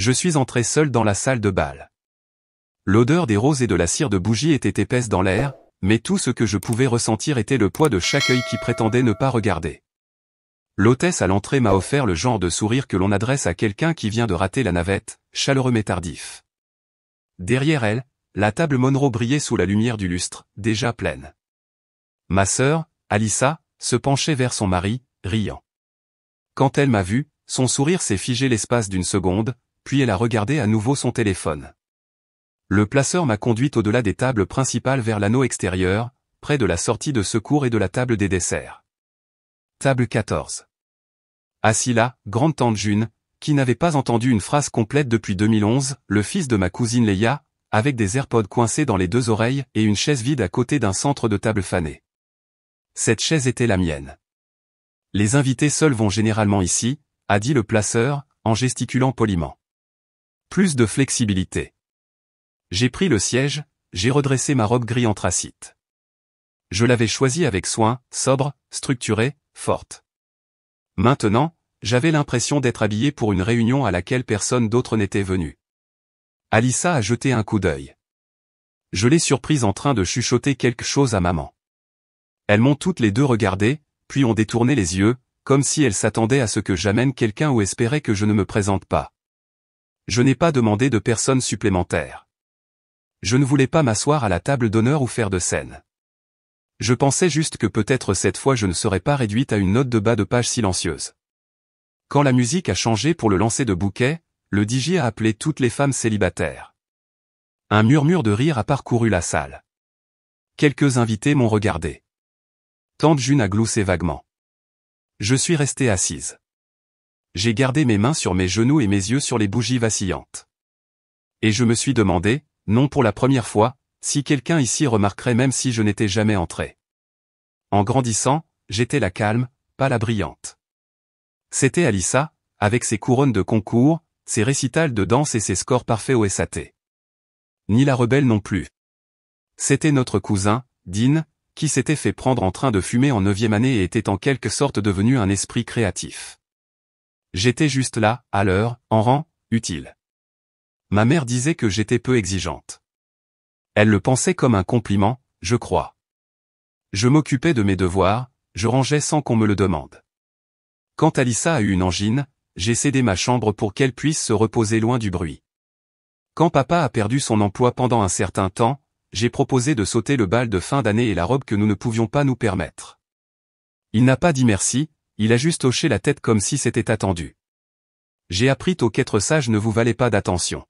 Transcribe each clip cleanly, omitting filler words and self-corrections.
Je suis entré seul dans la salle de bal. L'odeur des roses et de la cire de bougie était épaisse dans l'air, mais tout ce que je pouvais ressentir était le poids de chaque œil qui prétendait ne pas regarder. L'hôtesse à l'entrée m'a offert le genre de sourire que l'on adresse à quelqu'un qui vient de rater la navette, chaleureux mais tardif. Derrière elle, la table Monroe brillait sous la lumière du lustre, déjà pleine. Ma sœur, Alyssa, se penchait vers son mari, riant. Quand elle m'a vu, son sourire s'est figé l'espace d'une seconde, puis elle a regardé à nouveau son téléphone. Le placeur m'a conduite au-delà des tables principales vers l'anneau extérieur, près de la sortie de secours et de la table des desserts. Table 14. Assis là, grande-tante June, qui n'avait pas entendu une phrase complète depuis 2011, le fils de ma cousine Leia, avec des AirPods coincés dans les deux oreilles et une chaise vide à côté d'un centre de table fané. Cette chaise était la mienne. Les invités seuls vont généralement ici, a dit le placeur, en gesticulant poliment. Plus de flexibilité. J'ai pris le siège, j'ai redressé ma robe gris anthracite. Je l'avais choisie avec soin, sobre, structurée, forte. Maintenant, j'avais l'impression d'être habillé pour une réunion à laquelle personne d'autre n'était venu. Alyssa a jeté un coup d'œil. Je l'ai surprise en train de chuchoter quelque chose à maman. Elles m'ont toutes les deux regardé, puis ont détourné les yeux, comme si elles s'attendaient à ce que j'amène quelqu'un ou espéraient que je ne me présente pas. Je n'ai pas demandé de personne supplémentaire. Je ne voulais pas m'asseoir à la table d'honneur ou faire de scène. Je pensais juste que peut-être cette fois je ne serais pas réduite à une note de bas de page silencieuse. Quand la musique a changé pour le lancer de bouquet, le DJ a appelé toutes les femmes célibataires. Un murmure de rire a parcouru la salle. Quelques invités m'ont regardé. Tante June a gloussé vaguement. Je suis restée assise. J'ai gardé mes mains sur mes genoux et mes yeux sur les bougies vacillantes. Et je me suis demandé, non pour la première fois, si quelqu'un ici remarquerait même si je n'étais jamais entré. En grandissant, j'étais la calme, pas la brillante. C'était Alyssa, avec ses couronnes de concours, ses récitals de danse et ses scores parfaits au SAT. Ni la rebelle non plus. C'était notre cousin, Dean, qui s'était fait prendre en train de fumer en 9e année et était en quelque sorte devenu un esprit créatif. J'étais juste là, à l'heure, en rang, utile. Ma mère disait que j'étais peu exigeante. Elle le pensait comme un compliment, je crois. Je m'occupais de mes devoirs, je rangeais sans qu'on me le demande. Quand Alyssa a eu une angine, j'ai cédé ma chambre pour qu'elle puisse se reposer loin du bruit. Quand papa a perdu son emploi pendant un certain temps, j'ai proposé de sauter le bal de fin d'année et la robe que nous ne pouvions pas nous permettre. Il n'a pas dit merci, il a juste hoché la tête comme si c'était attendu. J'ai appris tôt qu'être sage ne vous valait pas d'attention.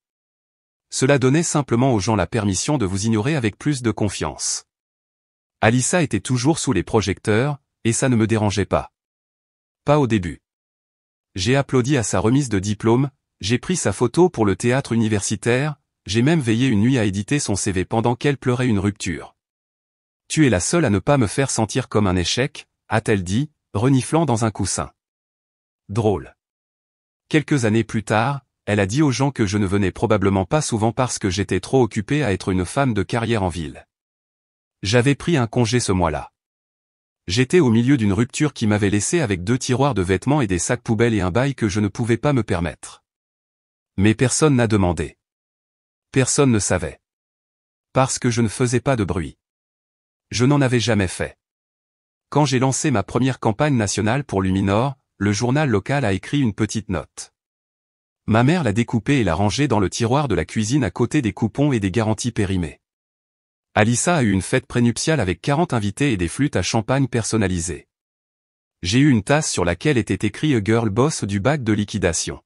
Cela donnait simplement aux gens la permission de vous ignorer avec plus de confiance. Alyssa était toujours sous les projecteurs, et ça ne me dérangeait pas. Pas au début. J'ai applaudi à sa remise de diplôme, j'ai pris sa photo pour le théâtre universitaire, j'ai même veillé une nuit à éditer son CV pendant qu'elle pleurait une rupture. Tu es la seule à ne pas me faire sentir comme un échec, a-t-elle dit, reniflant dans un coussin. Drôle. Quelques années plus tard, elle a dit aux gens que je ne venais probablement pas souvent parce que j'étais trop occupée à être une femme de carrière en ville. J'avais pris un congé ce mois-là. J'étais au milieu d'une rupture qui m'avait laissé avec 2 tiroirs de vêtements et des sacs poubelles et un bail que je ne pouvais pas me permettre. Mais personne n'a demandé. Personne ne savait. Parce que je ne faisais pas de bruit. Je n'en avais jamais fait. Quand j'ai lancé ma première campagne nationale pour Luminor, le journal local a écrit une petite note. Ma mère l'a découpée et l'a rangée dans le tiroir de la cuisine à côté des coupons et des garanties périmées. Alyssa a eu une fête prénuptiale avec 40 invités et des flûtes à champagne personnalisées. J'ai eu une tasse sur laquelle était écrit A Girl Boss du bac de liquidation.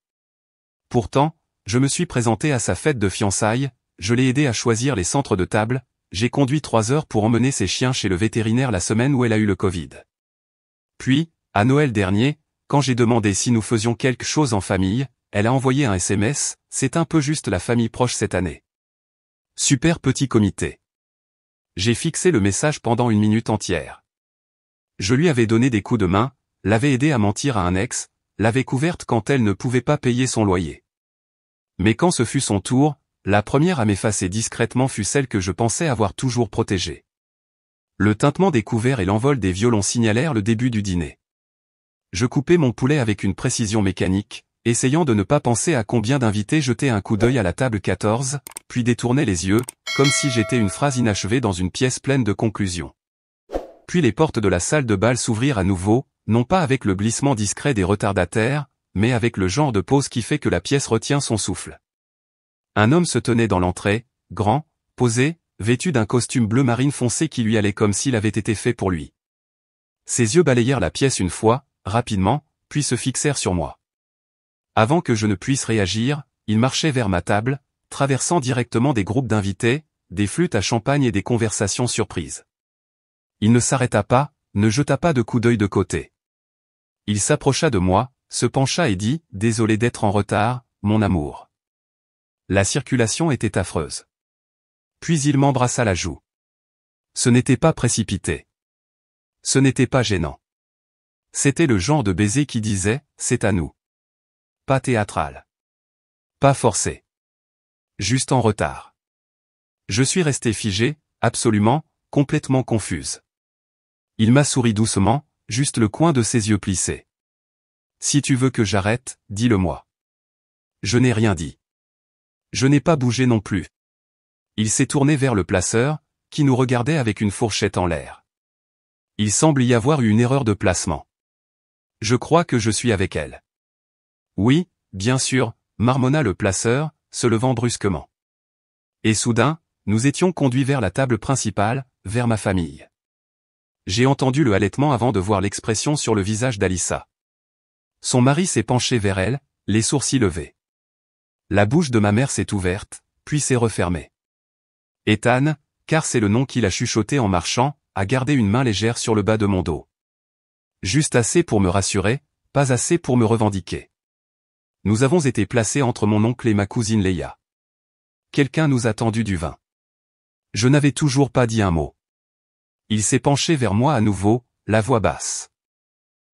Pourtant, je me suis présenté à sa fête de fiançailles, je l'ai aidé à choisir les centres de table, j'ai conduit 3 heures pour emmener ses chiens chez le vétérinaire la semaine où elle a eu le Covid. Puis, à Noël dernier, quand j'ai demandé si nous faisions quelque chose en famille, elle a envoyé un SMS, c'est un peu juste la famille proche cette année. Super petit comité. J'ai fixé le message pendant 1 minute entière. Je lui avais donné des coups de main, l'avais aidé à mentir à un ex, l'avais couverte quand elle ne pouvait pas payer son loyer. Mais quand ce fut son tour, la première à m'effacer discrètement fut celle que je pensais avoir toujours protégée. Le tintement des couverts et l'envol des violons signalèrent le début du dîner. Je coupais mon poulet avec une précision mécanique, essayant de ne pas penser à combien d'invités jetaient un coup d'œil à la table 14, puis détournaient les yeux, comme si j'étais une phrase inachevée dans une pièce pleine de conclusions. Puis les portes de la salle de bal s'ouvrirent à nouveau, non pas avec le glissement discret des retardataires, mais avec le genre de pause qui fait que la pièce retient son souffle. Un homme se tenait dans l'entrée, grand, posé, vêtu d'un costume bleu marine foncé qui lui allait comme s'il avait été fait pour lui. Ses yeux balayèrent la pièce une fois, rapidement, puis se fixèrent sur moi. Avant que je ne puisse réagir, il marchait vers ma table, traversant directement des groupes d'invités, des flûtes à champagne et des conversations surprises. Il ne s'arrêta pas, ne jeta pas de coup d'œil de côté. Il s'approcha de moi, se pencha et dit « Désolé d'être en retard, mon amour. » La circulation était affreuse. Puis il m'embrassa la joue. Ce n'était pas précipité. Ce n'était pas gênant. C'était le genre de baiser qui disait « C'est à nous ». Pas théâtral. Pas forcé. Juste en retard. Je suis restée figée, absolument, complètement confuse. Il m'a souri doucement, juste le coin de ses yeux plissés. « Si tu veux que j'arrête, dis-le-moi. » Je n'ai rien dit. Je n'ai pas bougé non plus. Il s'est tourné vers le placeur, qui nous regardait avec une fourchette en l'air. Il semble y avoir eu une erreur de placement. Je crois que je suis avec elle. Oui, bien sûr, marmonna le placeur, se levant brusquement. Et soudain, nous étions conduits vers la table principale, vers ma famille. J'ai entendu le halètement avant de voir l'expression sur le visage d'Alyssa. Son mari s'est penché vers elle, les sourcils levés. La bouche de ma mère s'est ouverte, puis s'est refermée. Ethan, car c'est le nom qu'il a chuchoté en marchant, a gardé une main légère sur le bas de mon dos. Juste assez pour me rassurer, pas assez pour me revendiquer. Nous avons été placés entre mon oncle et ma cousine Leia. Quelqu'un nous a tendu du vin. Je n'avais toujours pas dit un mot. Il s'est penché vers moi à nouveau, la voix basse.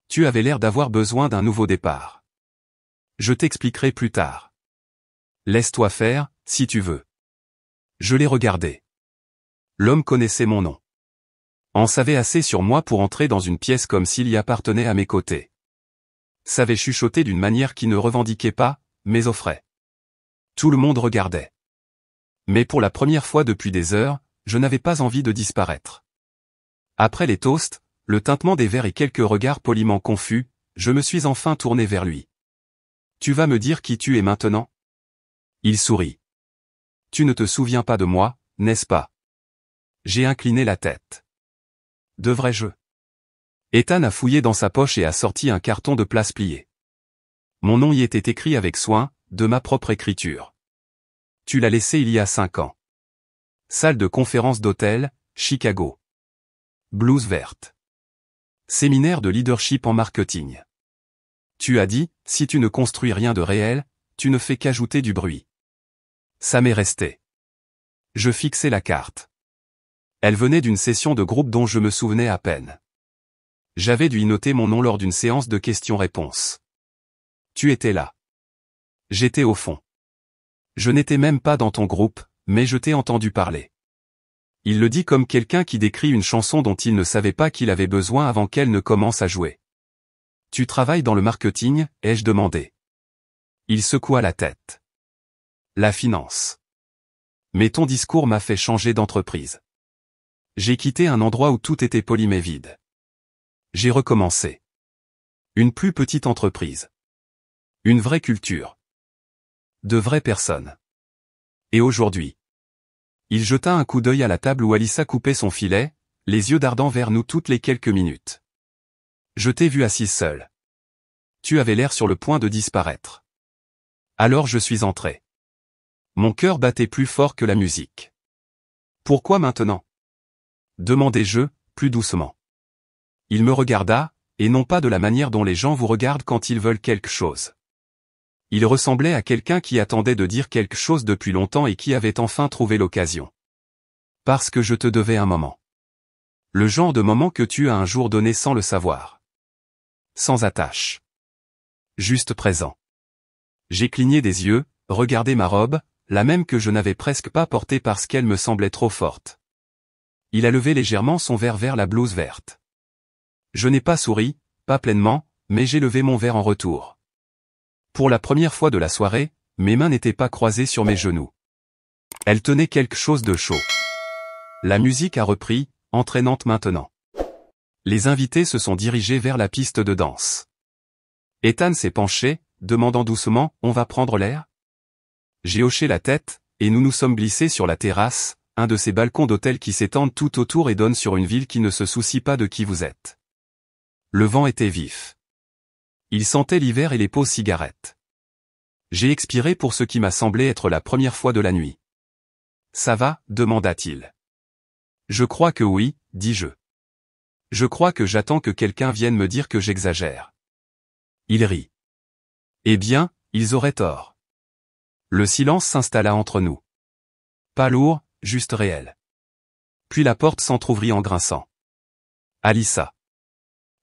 Tu avais l'air d'avoir besoin d'un nouveau départ. Je t'expliquerai plus tard. Laisse-toi faire, si tu veux. Je l'ai regardé. L'homme connaissait mon nom. En savait assez sur moi pour entrer dans une pièce comme s'il y appartenait à mes côtés. Savait chuchoter d'une manière qui ne revendiquait pas, mais offrait. Tout le monde regardait. Mais pour la première fois depuis des heures, je n'avais pas envie de disparaître. Après les toasts, le tintement des verres et quelques regards poliment confus, je me suis enfin tourné vers lui. Tu vas me dire qui tu es maintenant ? Il sourit. Tu ne te souviens pas de moi, n'est-ce pas ? J'ai incliné la tête. Devrais-je ? Ethan a fouillé dans sa poche et a sorti un carton de place plié. Mon nom y était écrit avec soin, de ma propre écriture. Tu l'as laissé il y a 5 ans. Salle de conférence d'hôtel, Chicago. Blouse verte. Séminaire de leadership en marketing. Tu as dit, si tu ne construis rien de réel, tu ne fais qu'ajouter du bruit. Ça m'est resté. Je fixai la carte. Elle venait d'une session de groupe dont je me souvenais à peine. J'avais dû y noter mon nom lors d'une séance de questions-réponses. Tu étais là. J'étais au fond. Je n'étais même pas dans ton groupe, mais je t'ai entendu parler. Il le dit comme quelqu'un qui décrit une chanson dont il ne savait pas qu'il avait besoin avant qu'elle ne commence à jouer. Tu travailles dans le marketing, ai-je demandé. Il secoua la tête. La finance. Mais ton discours m'a fait changer d'entreprise. J'ai quitté un endroit où tout était poli mais vide. J'ai recommencé. Une plus petite entreprise. Une vraie culture. De vraies personnes. Et aujourd'hui. Il jeta un coup d'œil à la table où Alyssa coupait son filet, les yeux dardant vers nous toutes les quelques minutes. Je t'ai vu assise seule. Tu avais l'air sur le point de disparaître. Alors je suis entré. Mon cœur battait plus fort que la musique. Pourquoi maintenant ? Demandai-je, plus doucement. Il me regarda, et non pas de la manière dont les gens vous regardent quand ils veulent quelque chose. Il ressemblait à quelqu'un qui attendait de dire quelque chose depuis longtemps et qui avait enfin trouvé l'occasion. Parce que je te devais un moment. Le genre de moment que tu as un jour donné sans le savoir. Sans attache. Juste présent. J'ai cligné des yeux, regardé ma robe, la même que je n'avais presque pas portée parce qu'elle me semblait trop forte. Il a levé légèrement son verre vers la blouse verte. Je n'ai pas souri, pas pleinement, mais j'ai levé mon verre en retour. Pour la première fois de la soirée, mes mains n'étaient pas croisées sur mes genoux. Elles tenaient quelque chose de chaud. La musique a repris, entraînante maintenant. Les invités se sont dirigés vers la piste de danse. Ethan s'est penché, demandant doucement, on va prendre l'air? J'ai hoché la tête, et nous nous sommes glissés sur la terrasse, un de ces balcons d'hôtel qui s'étendent tout autour et donnent sur une ville qui ne se soucie pas de qui vous êtes. Le vent était vif. Il sentait l'hiver et les pauses cigarettes. J'ai expiré pour ce qui m'a semblé être la première fois de la nuit. Ça va? Demanda-t-il. Je crois que oui, dis-je. Je crois que j'attends que quelqu'un vienne me dire que j'exagère. Il rit. Eh bien, ils auraient tort. Le silence s'installa entre nous. Pas lourd, juste réel. Puis la porte s'entr'ouvrit en grinçant. Alyssa.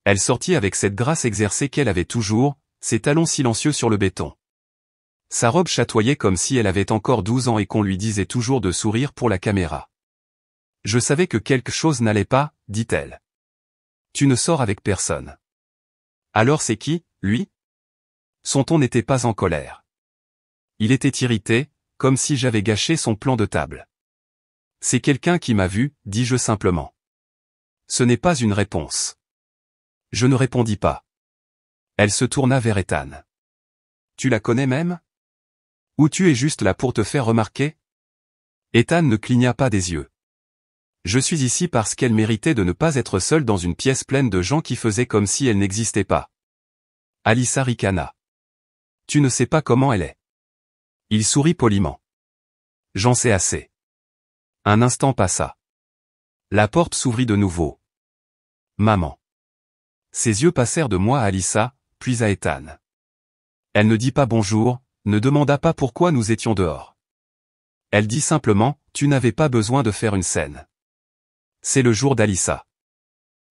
Elle sortit avec cette grâce exercée qu'elle avait toujours, ses talons silencieux sur le béton. Sa robe chatoyait comme si elle avait encore 12 ans et qu'on lui disait toujours de sourire pour la caméra. Je savais que quelque chose n'allait pas, dit-elle. Tu ne sors avec personne. Alors c'est qui, lui? Son ton n'était pas en colère. Il était irrité, comme si j'avais gâché son plan de table. C'est quelqu'un qui m'a vu, dis-je simplement. Ce n'est pas une réponse. Je ne répondis pas. Elle se tourna vers Ethan. Tu la connais même? Ou tu es juste là pour te faire remarquer? Ethan ne cligna pas des yeux. Je suis ici parce qu'elle méritait de ne pas être seule dans une pièce pleine de gens qui faisaient comme si elle n'existait pas. Alyssa ricana. Tu ne sais pas comment elle est. Il sourit poliment. J'en sais assez. Un instant passa. La porte s'ouvrit de nouveau. Maman. Ses yeux passèrent de moi à Alyssa, puis à Ethan. Elle ne dit pas bonjour, ne demanda pas pourquoi nous étions dehors. Elle dit simplement, tu n'avais pas besoin de faire une scène. C'est le jour d'Alyssa.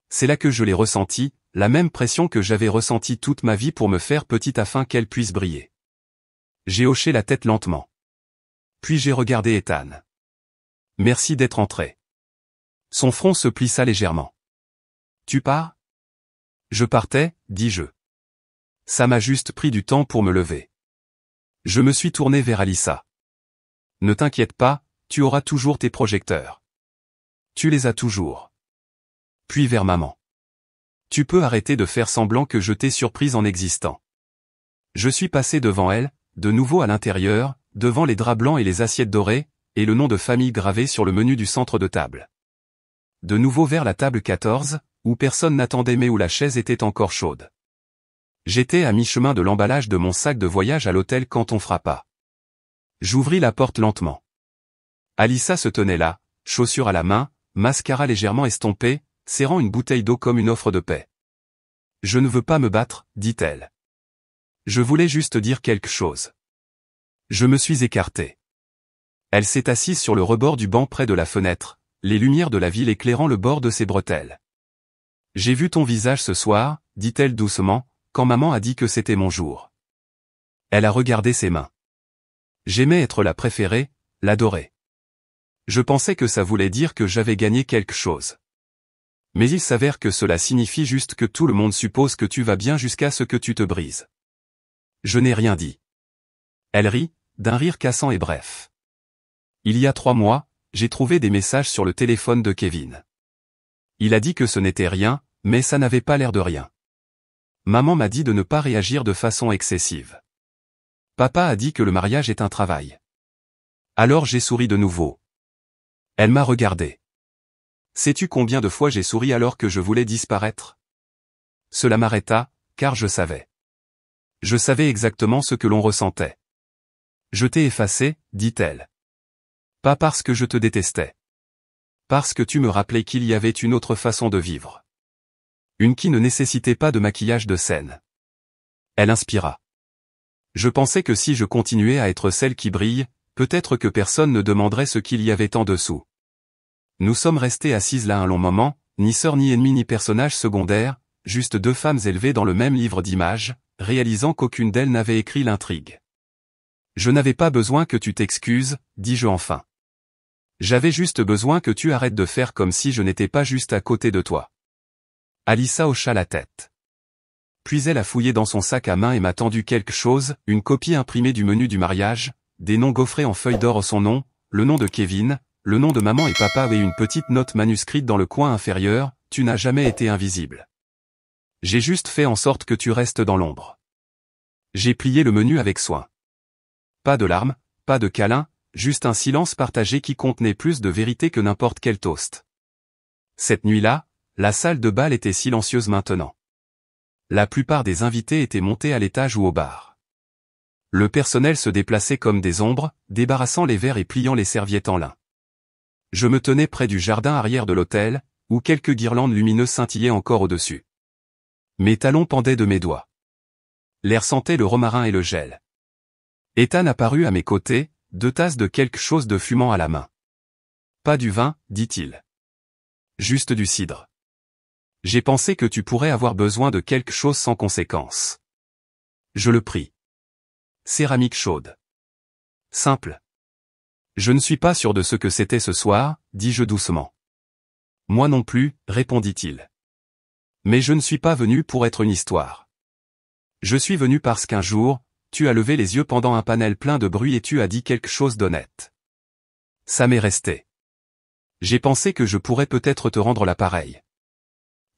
C'est là que je l'ai ressenti, la même pression que j'avais ressentie toute ma vie pour me faire petite afin qu'elle puisse briller. J'ai hoché la tête lentement. Puis j'ai regardé Ethan. Merci d'être entré. Son front se plissa légèrement. Tu pars? Je partais, dis-je. Ça m'a juste pris du temps pour me lever. Je me suis tourné vers Alyssa. Ne t'inquiète pas, tu auras toujours tes projecteurs. Tu les as toujours. Puis vers maman. Tu peux arrêter de faire semblant que je t'ai surprise en existant. Je suis passé devant elle, de nouveau à l'intérieur, devant les draps blancs et les assiettes dorées, et le nom de famille gravé sur le menu du centre de table. De nouveau vers la table 14, où personne n'attendait mais où la chaise était encore chaude. J'étais à mi-chemin de l'emballage de mon sac de voyage à l'hôtel quand on frappa. J'ouvris la porte lentement. Alyssa se tenait là, chaussure à la main, mascara légèrement estompé, serrant une bouteille d'eau comme une offre de paix. Je ne veux pas me battre, dit-elle. Je voulais juste dire quelque chose. Je me suis écarté. Elle s'est assise sur le rebord du banc près de la fenêtre, les lumières de la ville éclairant le bord de ses bretelles. J'ai vu ton visage ce soir, dit-elle doucement, quand maman a dit que c'était mon jour. Elle a regardé ses mains. J'aimais être la préférée, l'adorer. Je pensais que ça voulait dire que j'avais gagné quelque chose. Mais il s'avère que cela signifie juste que tout le monde suppose que tu vas bien jusqu'à ce que tu te brises. Je n'ai rien dit. Elle rit, d'un rire cassant et bref. Il y a 3 mois, j'ai trouvé des messages sur le téléphone de Kevin. Il a dit que ce n'était rien, mais ça n'avait pas l'air de rien. Maman m'a dit de ne pas réagir de façon excessive. Papa a dit que le mariage est un travail. Alors j'ai souri de nouveau. Elle m'a regardé. Sais-tu combien de fois j'ai souri alors que je voulais disparaître? Cela m'arrêta, car je savais. Je savais exactement ce que l'on ressentait. Je t'ai effacé, dit-elle. Pas parce que je te détestais. Parce que tu me rappelais qu'il y avait une autre façon de vivre. Une qui ne nécessitait pas de maquillage de scène. Elle inspira. Je pensais que si je continuais à être celle qui brille, peut-être que personne ne demanderait ce qu'il y avait en dessous. Nous sommes restés assises là un long moment, ni sœurs ni ennemis ni personnages secondaires, juste 2 femmes élevées dans le même livre d'images, réalisant qu'aucune d'elles n'avait écrit l'intrigue. Je n'avais pas besoin que tu t'excuses, dis-je enfin. J'avais juste besoin que tu arrêtes de faire comme si je n'étais pas juste à côté de toi. Alyssa hocha la tête. Puis elle a fouillé dans son sac à main et m'a tendu quelque chose, une copie imprimée du menu du mariage, des noms gaufrés en feuille d'or son nom, le nom de Kevin, le nom de maman et papa et une petite note manuscrite dans le coin inférieur, tu n'as jamais été invisible. J'ai juste fait en sorte que tu restes dans l'ombre. J'ai plié le menu avec soin. Pas de larmes, pas de câlins, juste un silence partagé qui contenait plus de vérité que n'importe quel toast. Cette nuit-là, la salle de bal était silencieuse maintenant. La plupart des invités étaient montés à l'étage ou au bar. Le personnel se déplaçait comme des ombres, débarrassant les verres et pliant les serviettes en lin. Je me tenais près du jardin arrière de l'hôtel, où quelques guirlandes lumineuses scintillaient encore au-dessus. Mes talons pendaient de mes doigts. L'air sentait le romarin et le gel. Ethan apparut à mes côtés, 2 tasses de quelque chose de fumant à la main. Pas du vin, dit-il. Juste du cidre. J'ai pensé que tu pourrais avoir besoin de quelque chose sans conséquence. Je le pris. Céramique chaude. Simple. Je ne suis pas sûr de ce que c'était ce soir, dis-je doucement. Moi non plus, répondit-il. Mais je ne suis pas venu pour être une histoire. Je suis venu parce qu'un jour, tu as levé les yeux pendant un panel plein de bruit et tu as dit quelque chose d'honnête. Ça m'est resté. J'ai pensé que je pourrais peut-être te rendre l'appareil.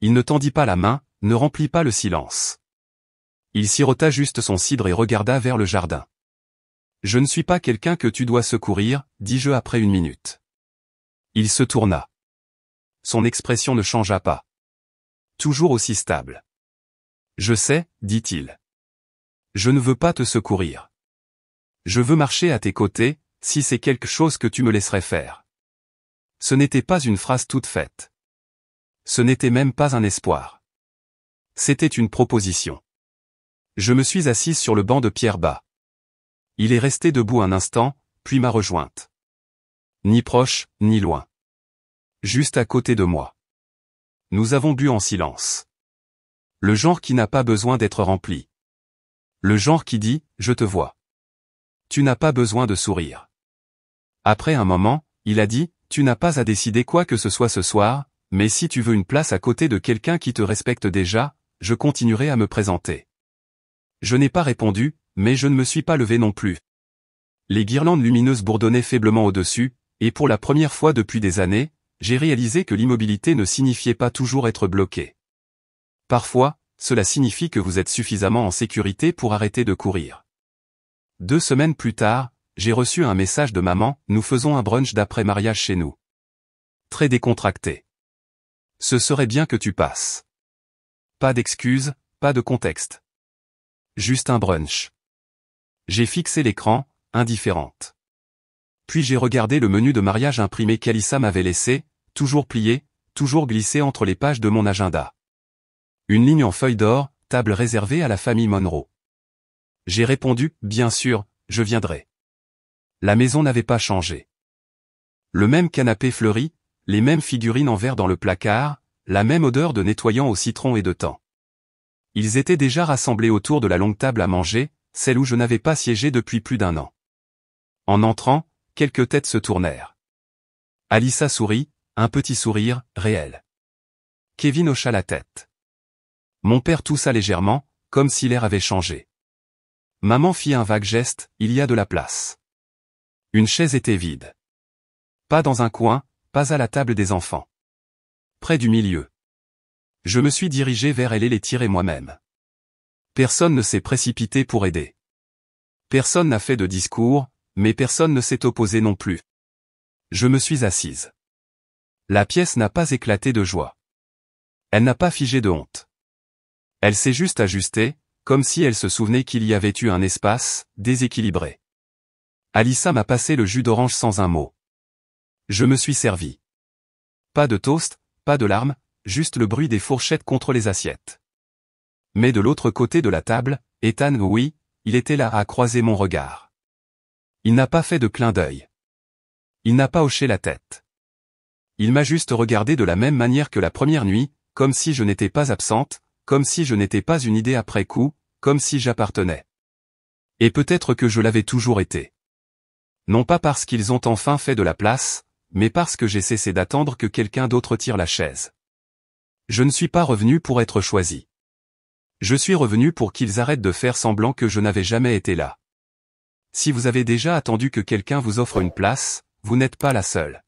Il ne tendit pas la main, ne remplit pas le silence. Il sirota juste son cidre et regarda vers le jardin. Je ne suis pas quelqu'un que tu dois secourir, dis-je après une minute. Il se tourna. Son expression ne changea pas. Toujours aussi stable. Je sais, dit-il. Je ne veux pas te secourir. Je veux marcher à tes côtés, si c'est quelque chose que tu me laisserais faire. Ce n'était pas une phrase toute faite. Ce n'était même pas un espoir. C'était une proposition. Je me suis assise sur le banc de pierre bas. Il est resté debout un instant, puis m'a rejointe. Ni proche, ni loin. Juste à côté de moi. Nous avons bu en silence. Le genre qui n'a pas besoin d'être rempli. Le genre qui dit, je te vois. Tu n'as pas besoin de sourire. Après un moment, il a dit, tu n'as pas à décider quoi que ce soit ce soir, mais si tu veux une place à côté de quelqu'un qui te respecte déjà, je continuerai à me présenter. Je n'ai pas répondu, mais je ne me suis pas levé non plus. Les guirlandes lumineuses bourdonnaient faiblement au-dessus, et pour la première fois depuis des années, j'ai réalisé que l'immobilité ne signifiait pas toujours être bloqué. Parfois, cela signifie que vous êtes suffisamment en sécurité pour arrêter de courir. 2 semaines plus tard, j'ai reçu un message de maman, nous faisons un brunch d'après-mariage chez nous. Très décontracté. Ce serait bien que tu passes. Pas d'excuses, pas de contexte. Juste un brunch. J'ai fixé l'écran, indifférente. Puis j'ai regardé le menu de mariage imprimé qu'Alyssa m'avait laissé, toujours plié, toujours glissé entre les pages de mon agenda. Une ligne en feuille d'or, table réservée à la famille Monroe. J'ai répondu, bien sûr, je viendrai. La maison n'avait pas changé. Le même canapé fleuri, les mêmes figurines en verre dans le placard, la même odeur de nettoyant au citron et de thym. Ils étaient déjà rassemblés autour de la longue table à manger, celle où je n'avais pas siégé depuis plus d'1 an. En entrant, quelques têtes se tournèrent. Alyssa sourit, un petit sourire, réel. Kevin hocha la tête. Mon père toussa légèrement, comme si l'air avait changé. Maman fit un vague geste, il y a de la place. Une chaise était vide. Pas dans un coin, pas à la table des enfants. Près du milieu. Je me suis dirigé vers elle et les tirer moi-même. Personne ne s'est précipité pour aider. Personne n'a fait de discours, mais personne ne s'est opposé non plus. Je me suis assise. La pièce n'a pas éclaté de joie. Elle n'a pas figé de honte. Elle s'est juste ajustée, comme si elle se souvenait qu'il y avait eu un espace, déséquilibré. Alyssa m'a passé le jus d'orange sans un mot. Je me suis servi. Pas de toast, pas de larmes, juste le bruit des fourchettes contre les assiettes. Mais de l'autre côté de la table, Ethan, oui, il était là à croiser mon regard. Il n'a pas fait de clin d'œil. Il n'a pas hoché la tête. Il m'a juste regardé de la même manière que la première nuit, comme si je n'étais pas absente, comme si je n'étais pas une idée après coup, comme si j'appartenais. Et peut-être que je l'avais toujours été. Non pas parce qu'ils ont enfin fait de la place, mais parce que j'ai cessé d'attendre que quelqu'un d'autre tire la chaise. Je ne suis pas revenu pour être choisi. Je suis revenu pour qu'ils arrêtent de faire semblant que je n'avais jamais été là. Si vous avez déjà attendu que quelqu'un vous offre une place, vous n'êtes pas la seule.